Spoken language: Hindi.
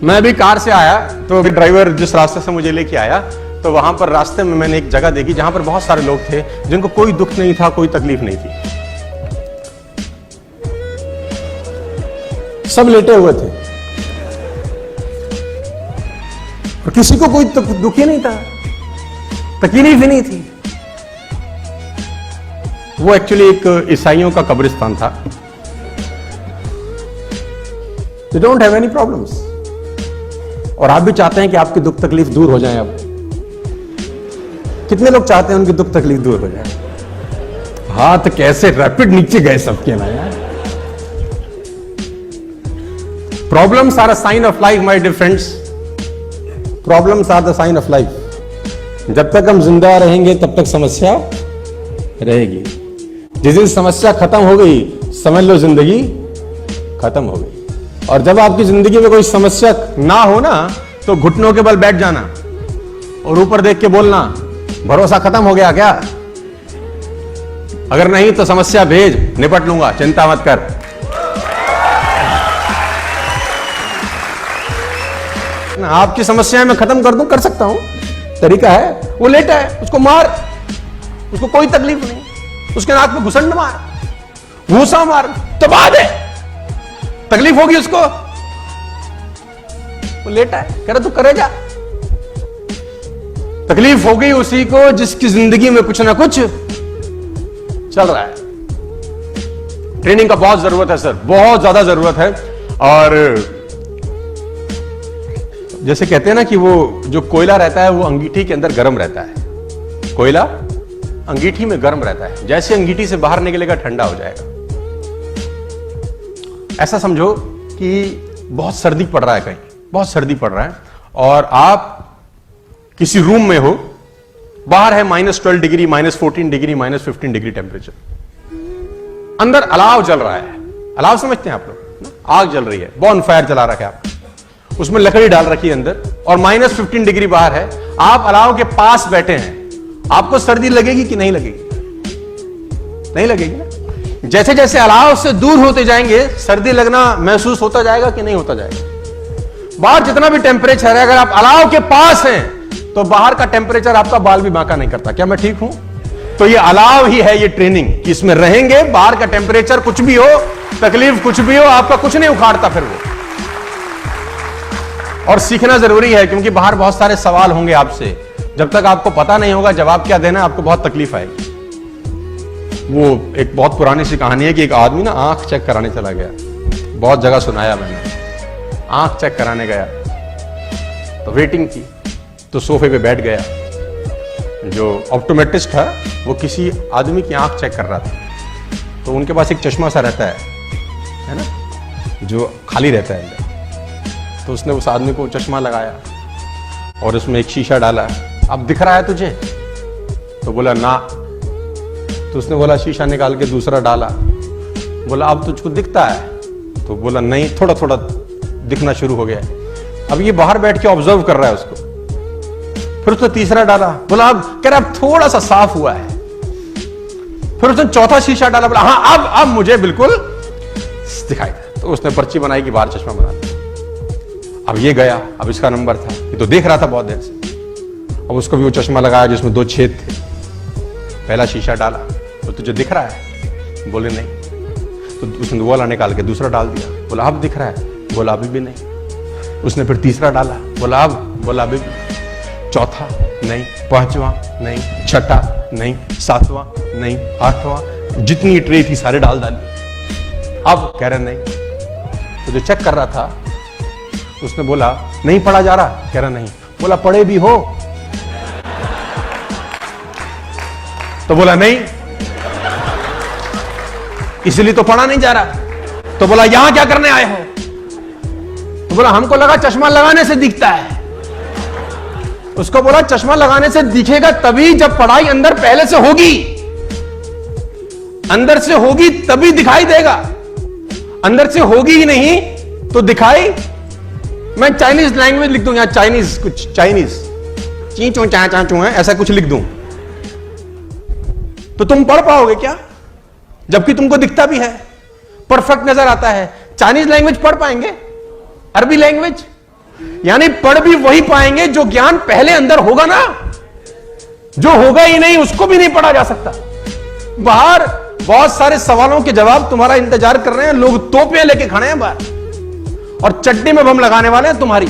मैं अभी कार से आया तो ड्राइवर जिस रास्ते से मुझे लेके आया तो वहां पर रास्ते में मैंने एक जगह देखी जहां पर बहुत सारे लोग थे जिनको कोई दुख नहीं था, कोई तकलीफ नहीं थी, सब लेटे हुए थे और किसी को कोई दुख ही नहीं था, तकलीफ ही नहीं थी। वो एक्चुअली एक ईसाइयों का कब्रिस्तान था। They don't have any problems। और आप भी चाहते हैं कि आपकी दुख तकलीफ दूर हो जाए। अब कितने लोग चाहते हैं उनकी दुख तकलीफ दूर हो जाए? हाथ कैसे रैपिड नीचे गए सबके ना यार। Problems are a sign of life my dear friends. Problems are the sign of life. जब तक हम जिंदा रहेंगे तब तक समस्या रहेगी। जिस दिन समस्या खत्म हो गई समझ लो जिंदगी खत्म हो गई। और जब आपकी जिंदगी में कोई समस्या ना हो ना तो घुटनों के बल बैठ जाना और ऊपर देख के बोलना, भरोसा खत्म हो गया क्या? अगर नहीं तो समस्या भेज, निपट लूंगा, चिंता मत कर। आपकी समस्या मैं खत्म कर दूं, कर सकता हूं, तरीका है। वो लेटा है, उसको मार, उसको कोई तकलीफ नहीं, उसके नाक में घुसंड मार, घूसा मार, दबा दे, तकलीफ होगी उसको। वो लेटा है, कह रहा तू करे जा। तकलीफ हो गई उसी को जिसकी जिंदगी में कुछ ना कुछ चल रहा है। ट्रेनिंग का बहुत जरूरत है सर, बहुत ज्यादा जरूरत है। और जैसे कहते हैं ना कि वो जो कोयला रहता है वो अंगीठी के अंदर गर्म रहता है। कोयला अंगीठी में गर्म रहता है, जैसे अंगीठी से बाहर निकलेगा ठंडा हो जाएगा। ऐसा समझो कि बहुत सर्दी पड़ रहा है, कहीं बहुत सर्दी पड़ रहा है और आप किसी रूम में हो, बाहर है -12 डिग्री, -14 डिग्री, -15 डिग्री टेम्परेचर, अंदर अलाव जल रहा है। अलाव समझते हैं आप लोग? आग जल रही है, बॉन फायर जला रखा है आपने, उसमें लकड़ी डाल रखी है अंदर और -15 डिग्री बाहर है। आप अलाव के पास बैठे हैं, आपको सर्दी लगेगी कि नहीं लगेगी? नहीं लगेगी ना। जैसे जैसे अलाव से दूर होते जाएंगे सर्दी लगना महसूस होता जाएगा कि नहीं होता जाएगा? बाहर जितना भी टेम्परेचर है, अगर आप अलाव के पास हैं तो बाहर का टेम्परेचर आपका बाल भी बांका नहीं करता। क्या मैं ठीक हूं? तो ये अलाव ही है, ये ट्रेनिंग कि इसमें रहेंगे, बाहर का टेम्परेचर कुछ भी हो, तकलीफ कुछ भी हो, आपका कुछ नहीं उखाड़ता फिर वो। और सीखना जरूरी है क्योंकि बाहर बहुत सारे सवाल होंगे आपसे। जब तक आपको पता नहीं होगा जवाब क्या देना, आपको बहुत तकलीफ आएगी। वो एक बहुत पुरानी सी कहानी है कि एक आदमी ना आंख चेक कराने चला गया। बहुत जगह सुनाया मैंने। आंख चेक कराने गया तो वेटिंग थी, तो सोफे पे बैठ गया। जो ऑप्टोमेट्रिस्ट था वो किसी आदमी की आंख चेक कर रहा था। तो उनके पास एक चश्मा सा रहता है ना, जो खाली रहता है अंदर। तो उसने उस आदमी को चश्मा लगाया और उसमें एक शीशा डाला। अब दिख रहा है तुझे? तो बोला ना। तो उसने बोला शीशा निकाल के दूसरा डाला। बोला अब तुझको दिखता है? तो बोला नहीं, थोड़ा थोड़ा दिखना शुरू हो गया। अब ये बाहर बैठ के ऑब्जर्व कर रहा है उसको। फिर उसने तीसरा डाला। बोला अब, कह रहा अब थोड़ा सा साफ हुआ है। फिर उसने चौथा शीशा डाला। बोला हाँ अब मुझे बिल्कुल दिखाई दे। तो उसने पर्ची बनाई कि बाहर चश्मा बना दिया। अब ये गया, अब इसका नंबर था, ये तो देख रहा था बहुत देर से। अब उसको भी वो चश्मा लगाया जिसमें 2 छेद थे। पहला शीशा डाला तो तुझे दिख रहा है? बोले नहीं। तो उसने वाला निकाल के दूसरा डाल दिया। बोला अब दिख रहा है? बोला अभी भी नहीं। उसने फिर तीसरा डाला। बोला अब? बोला अभी भी। चौथा नहीं, पांचवा नहीं, छठा नहीं, सातवां नहीं, आठवां, जितनी ट्रे थी सारे डाल डाली। अब कह रहे नहीं। तो जो चेक कर रहा था उसने बोला नहीं पढ़ा जा रहा? कह रहा नहीं। बोला पढ़े भी हो? तो बोला नहीं, इसलिए तो पढ़ा नहीं जा रहा। तो बोला यहां क्या करने आए हो? तो बोला हमको लगा चश्मा लगाने से दिखता है। उसको बोला चश्मा लगाने से दिखेगा तभी जब पढ़ाई अंदर पहले से होगी, अंदर से होगी तभी दिखाई देगा। अंदर से होगी ही नहीं तो दिखाई। मैं चाइनीज लैंग्वेज लिख दूं, यहां चाइनीज, कुछ चाइनीज ची चो चा चा चू है, ऐसा कुछ लिख दूं तो तुम पढ़ पाओगे क्या? जबकि तुमको दिखता भी है, परफेक्ट नजर आता है। चाइनीज लैंग्वेज पढ़ पाएंगे? अरबी लैंग्वेज यानी पढ़ भी वही पाएंगे जो ज्ञान पहले अंदर होगा ना। जो होगा ही नहीं उसको भी नहीं पढ़ा जा सकता। बाहर बहुत सारे सवालों के जवाब तुम्हारा इंतजार कर रहे हैं, लोग तोपियां लेके खड़े हैं बाहर और चड्डी में बम लगाने वाले हैं तुम्हारी।